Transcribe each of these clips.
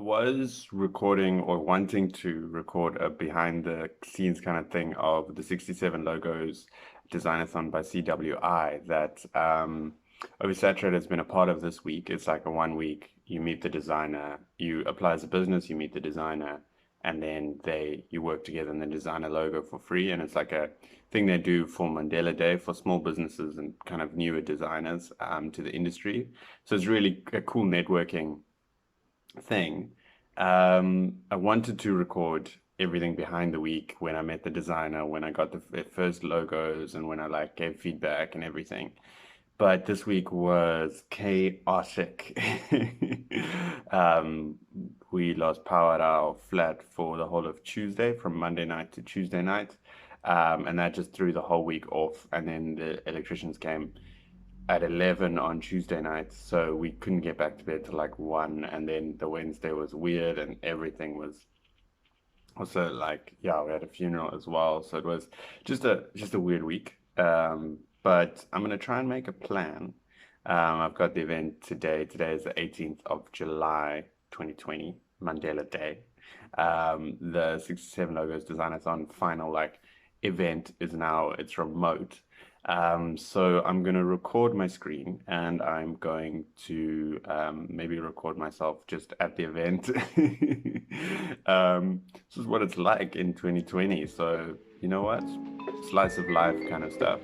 was recording or wanting to record a behind the scenes kind of thing of the 67 Logos Designathon by CWI that Oversaturated has been a part of this week. It's like a 1 week, you meet the designer, you apply as a business, you meet the designer, and then you work together and then design a logo for free. And it's like a thing they do for Mandela Day for small businesses and kind of newer designers to the industry. So it's really a cool networking thing. I wanted to record everything behind the week when I met the designer, when I got the first logos, and when I like gave feedback and everything. But this week was chaotic. We lost power at our flat for the whole of Tuesday, from Monday night to Tuesday night. And that just threw the whole week off. And then the electricians came at 11 on Tuesday night, so we couldn't get back to bed till like 1, and then the Wednesday was weird and everything was also like, yeah, we had a funeral as well, so it was just a weird week. But I'm gonna try and make a plan. I've got the event today. Today is the 18th of July 2020, Mandela Day. The 67 Logos Designathon final like event is now, it's remote. So I'm going to record my screen, and I'm going to maybe record myself just at the event. This is what it's like in 2020. So, you know what? Slice of life kind of stuff.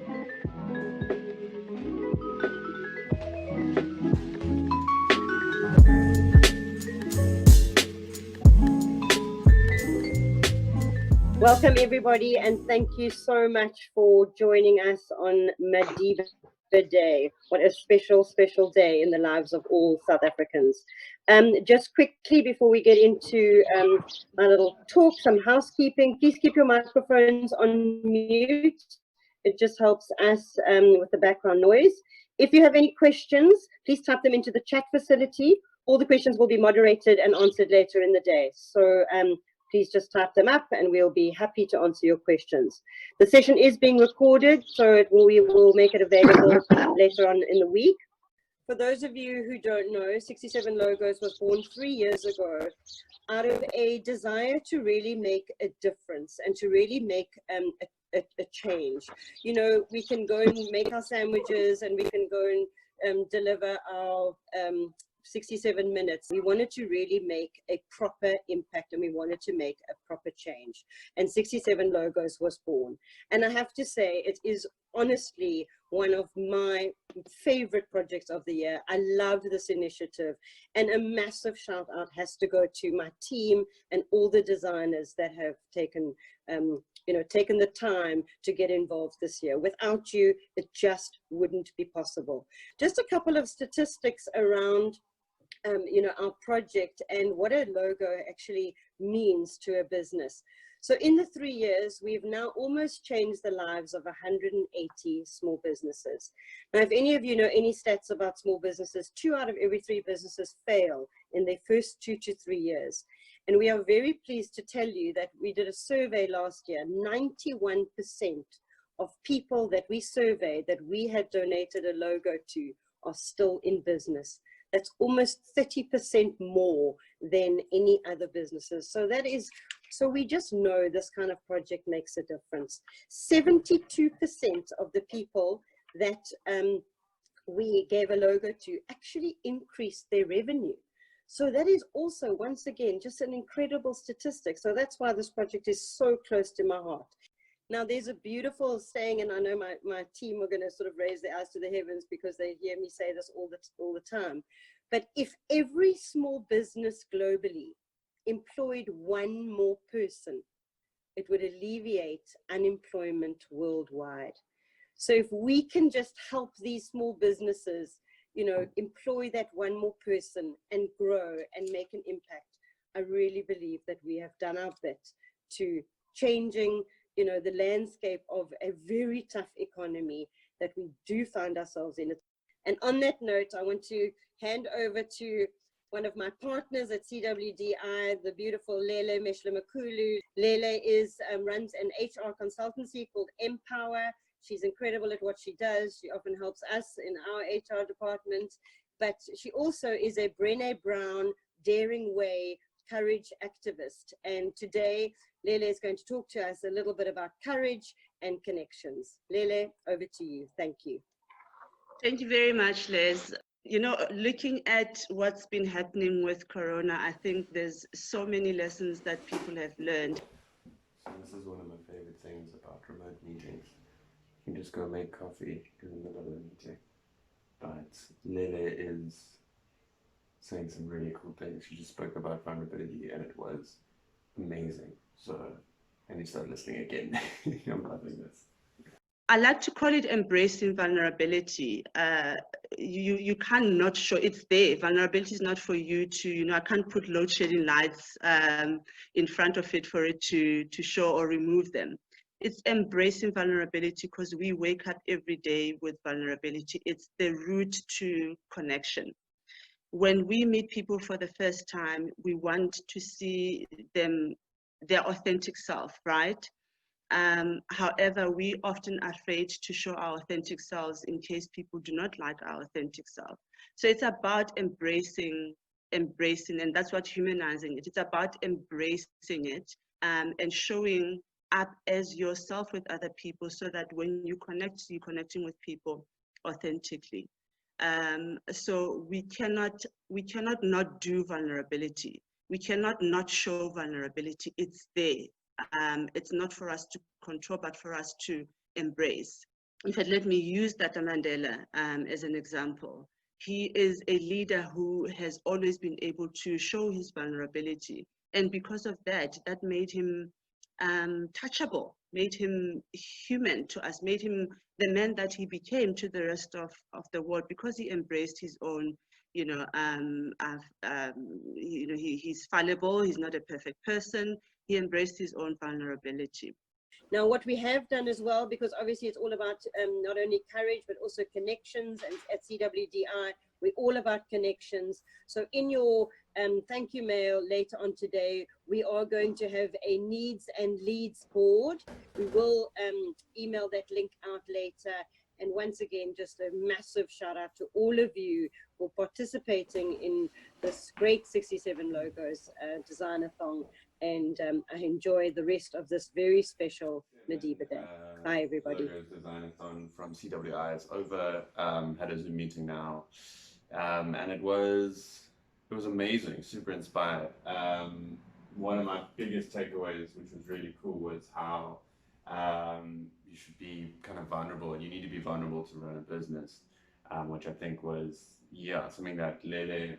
Welcome everybody, and thank you so much for joining us on Madikela Day. What a special, special day in the lives of all South Africans. Just quickly before we get into my little talk, some housekeeping. Please keep your microphones on mute. It just helps us with the background noise. If you have any questions, please type them into the chat facility. All the questions will be moderated and answered later in the day. So please just type them up and we'll be happy to answer your questions. The session is being recorded, so we will make it available later on in the week. For those of you who don't know, 67 Logos was born 3 years ago out of a desire to really make a difference and to really make a change. You know, we can go and make our sandwiches and we can go and deliver our 67 minutes. We wanted to really make a proper impact and we wanted to make a proper change. And 67 Logos was born. And I have to say, it is honestly one of my favorite projects of the year. I loved this initiative, and a massive shout out has to go to my team and all the designers that have taken taken the time to get involved this year. Without you, it just wouldn't be possible. Just a couple of statistics around our project and what a logo actually means to a business. So in the 3 years, we've now almost changed the lives of 180 small businesses. Now, if any of you know any stats about small businesses, 2 out of every 3 businesses fail in their first 2 to 3 years. And we are very pleased to tell you that we did a survey last year. 91% of people that we surveyed that we had donated a logo to are still in business. That's almost 30% more than any other businesses. So we just know this kind of project makes a difference. 72% of the people that we gave a logo to actually increased their revenue. So that is also, once again, just an incredible statistic. So that's why this project is so close to my heart. Now, there's a beautiful saying, and I know my team are going to sort of raise their eyes to the heavens because they hear me say this all the time. But if every small business globally employed 1 more person, it would alleviate unemployment worldwide. So if we can just help these small businesses, employ that 1 more person and grow and make an impact, I really believe that we have done our bit to changing the landscape of a very tough economy that we do find ourselves in. And on that note, I want to hand over to one of my partners at CWDi, the beautiful Lele Meshlemakulu. Lele runs an HR consultancy called Empower. She's incredible at what she does. She often helps us in our HR department, but she also is a Brené Brown Daring Way courage activist. And today, Lele is going to talk to us a little bit about courage and connections. Lele, over to you. Thank you. Thank you very much, Les. You know, looking at what's been happening with Corona, I think there's so many lessons that people have learned. So this is one of my favorite things about remote meetings. You can just go make coffee in the middle of the meeting. But Lele is saying some really cool things. She just spoke about vulnerability and it was amazing. So I need to start listening again. I'm loving this. I like to call it embracing vulnerability. You cannot show it's there. Vulnerability is not for you to, you know, I can't put load shedding lights in front of it for it to show or remove them. It's embracing vulnerability because we wake up every day with vulnerability. It's the route to connection. When we meet people for the first time, we want to see them, their authentic self, right? However, we often are afraid to show our authentic selves in case people do not like our authentic self. So it's about embracing, and that's what humanizing it. It's about embracing it and showing up as yourself with other people so that when you connect, you're connecting with people authentically. So we cannot not do vulnerability. We cannot not show vulnerability. It's there. It's not for us to control, but for us to embrace. In fact, let me use Tata Mandela as an example. He is a leader who has always been able to show his vulnerability. And because of that, that made him touchable, made him human to us, made him the man that he became to the rest of the world, because he embraced his own, you know, he's fallible, he's not a perfect person, he embraced his own vulnerability. Now, what we have done as well, because obviously it's all about not only courage, but also connections, and at CWDi, we're all about connections. So in your thank you mail later on today, we are going to have a needs and leads board. We will email that link out later. And once again, just a massive shout out to all of you for participating in this great 67 Logos Designathon. And I enjoy the rest of this very special Madiba Day. Bye, everybody. Logos Designathon from CWDi is over. Had a Zoom meeting now, and it was amazing. Super inspired. One of my biggest takeaways, which was really cool, was how you should be kind of vulnerable, and you need to be vulnerable to run a business, which I think was something that Lele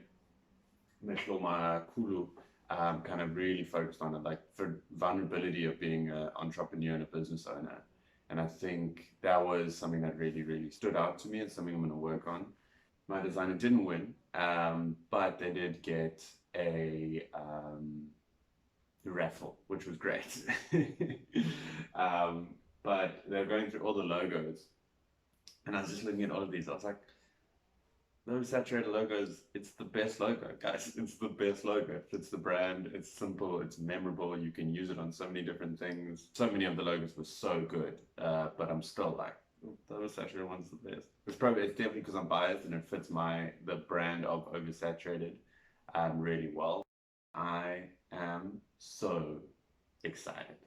Meshloma Kulu kind of really focused on it, like for vulnerability of being an entrepreneur and a business owner. And I think that was something that really, really stood out to me and something I'm going to work on. My designer didn't win, but they did get a raffle, which was great. But they're going through all the logos, and I was just looking at all of these. I was like, those saturated logos, it's the best logo, guys. It's the best logo. It fits the brand. It's simple. It's memorable. You can use it on so many different things. So many of the logos were so good, but I'm still like, the oversaturated one's the best. It's definitely because I'm biased and it fits the brand of oversaturated really well. I am so excited.